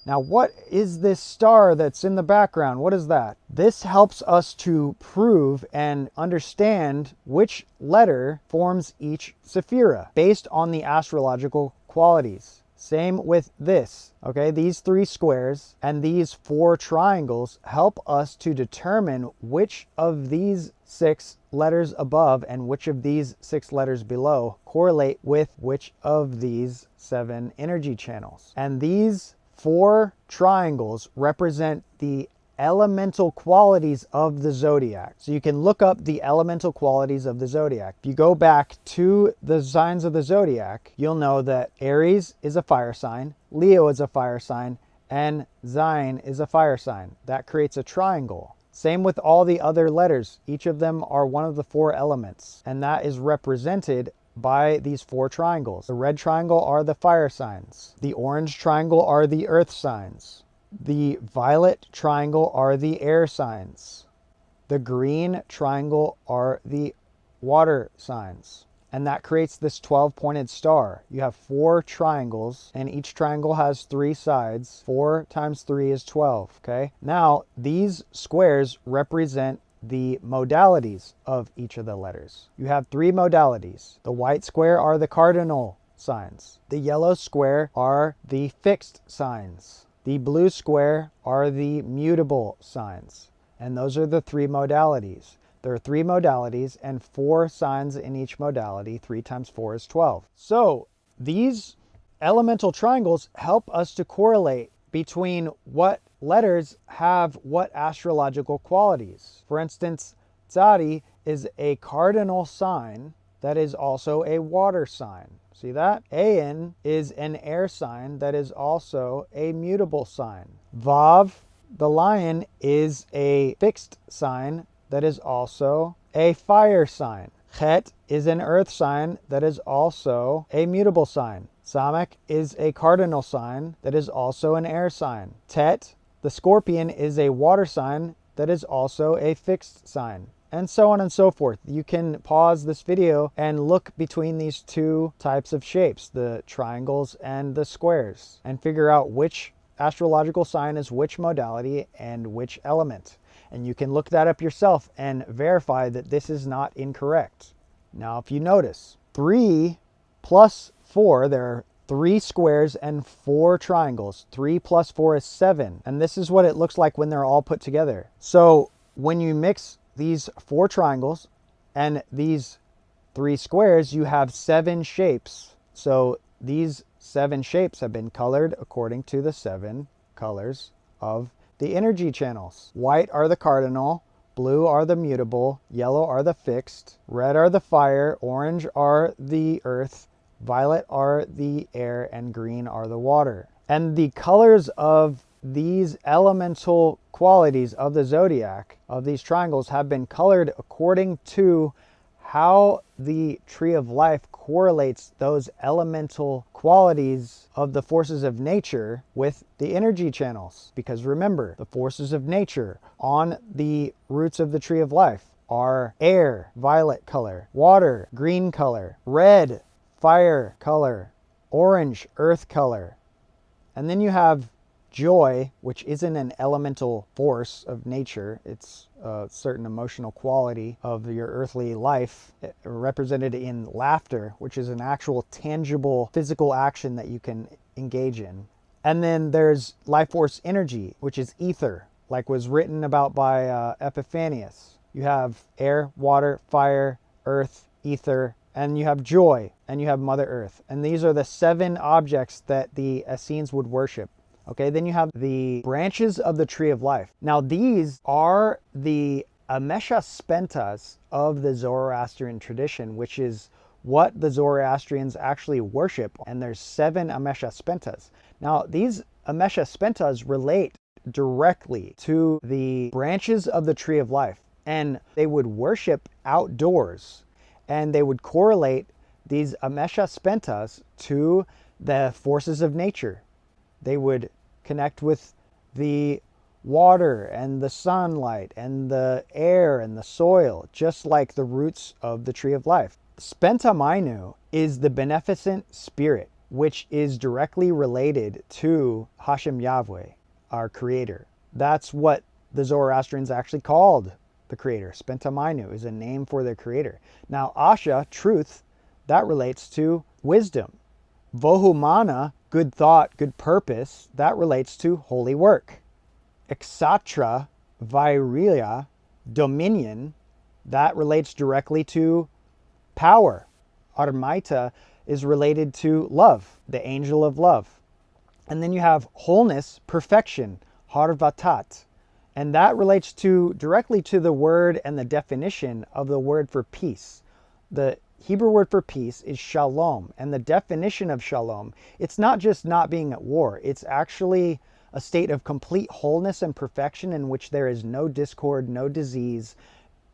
Now, what is this star that's in the background? What is that? This helps us to prove and understand which letter forms each sephira based on the astrological qualities. Same with this, okay? These 3 squares and these 4 triangles help us to determine which of these 6 letters above and which of these 6 letters below correlate with which of these 7 energy channels. And these 4 triangles represent the elemental qualities of the zodiac. So you can look up the elemental qualities of the zodiac. If you go back to the signs of the zodiac, you'll know that Aries is a fire sign, Leo is a fire sign, and Zion is a fire sign. That creates a triangle. Same with all the other letters. Each of them are one of the 4 elements, and that is represented by these 4 triangles. The red triangle are the fire signs. The orange triangle are the earth signs. The violet triangle are the air signs. The green triangle are the water signs. And that creates this 12-pointed star. You have 4 triangles, and each triangle has 3 sides. 4 times 3 is 12, okay? Now, these squares represent the modalities of each of the letters. You have 3 modalities. The white square are the cardinal signs. The yellow square are the fixed signs. The blue square are the mutable signs. And those are the 3 modalities. There are 3 modalities and 4 signs in each modality. 3 times 4 is 12. So these elemental triangles help us to correlate between what letters have what astrological qualities. For instance, Tzadi is a cardinal sign that is also a water sign. See that? Ayin is an air sign that is also a mutable sign. Vav, the lion, is a fixed sign that is also a fire sign. Chet is an earth sign that is also a mutable sign. Samek is a cardinal sign that is also an air sign. Tet, the scorpion, is a water sign that is also a fixed sign. And so on and so forth. You can pause this video and look between these 2 types of shapes, the triangles and the squares, and figure out which astrological sign is which modality and which element. And you can look that up yourself and verify that this is not incorrect. Now, if you notice, 3 plus 4, there are 3 squares and 4 triangles. 3 plus 4 is 7. And this is what it looks like when they're all put together. So when you mix these 4 triangles and these 3 squares, you have 7 shapes. So these 7 shapes have been colored according to the 7 colors of the energy channels. White are the cardinal, blue are the mutable, yellow are the fixed, red are the fire, orange are the earth, violet are the air, and green are the water. And the colors of these elemental qualities of the zodiac, of these triangles, have been colored according to how the tree of life correlates those elemental qualities of the forces of nature with the energy channels. Because remember, the forces of nature on the roots of the tree of life are air, violet color, water, green color, red, fire color, orange, earth color. And then you have joy, which isn't an elemental force of nature. It's a certain emotional quality of your earthly life, represented in laughter, which is an actual tangible physical action that you can engage in. And then there's life force energy, which is ether, like was written about by Epiphanius. You have air, water, fire, earth, ether, and you have joy, and you have Mother Earth. And these are the 7 objects that the Essenes would worship. Okay, then you have the branches of the tree of life. Now these are the Amesha Spentas of the Zoroastrian tradition, which is what the Zoroastrians actually worship. And there's 7 Amesha Spentas. Now these Amesha Spentas relate directly to the branches of the tree of life. And they would worship outdoors. And they would correlate these Amesha Spentas to the forces of nature. They would connect with the water and the sunlight and the air and the soil, just like the roots of the tree of life. Spenta Mainu is the beneficent spirit. which is directly related to Hashem Yahweh, our creator. That's what the Zoroastrians actually called the creator. Spentamainu is a name for the creator. Now, Asha, truth, that relates to wisdom. Vohumana, good thought, good purpose, that relates to holy work. Exatra, Virilia, dominion, that relates directly to power. Armaita is related to love, the angel of love. And then you have wholeness, perfection, Harvatat. And that relates directly to the word and the definition of the word for peace. The Hebrew word for peace is shalom. And the definition of shalom, it's not just not being at war. It's actually a state of complete wholeness and perfection in which there is no discord, no disease,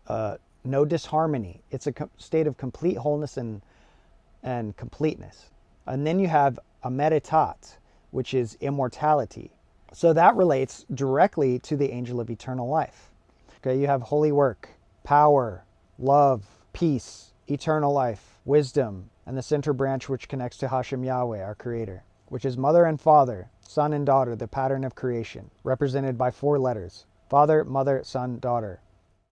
no disharmony. It's a state of complete wholeness and completeness. And then you have Ameritat, which is immortality. So that relates directly to the angel of eternal life. Okay, you have holy work, power, love, peace, eternal life, wisdom, and the center branch which connects to Hashem Yahweh, our creator, which is mother and father, son and daughter, the pattern of creation, represented by 4 letters. Father, mother, son, daughter.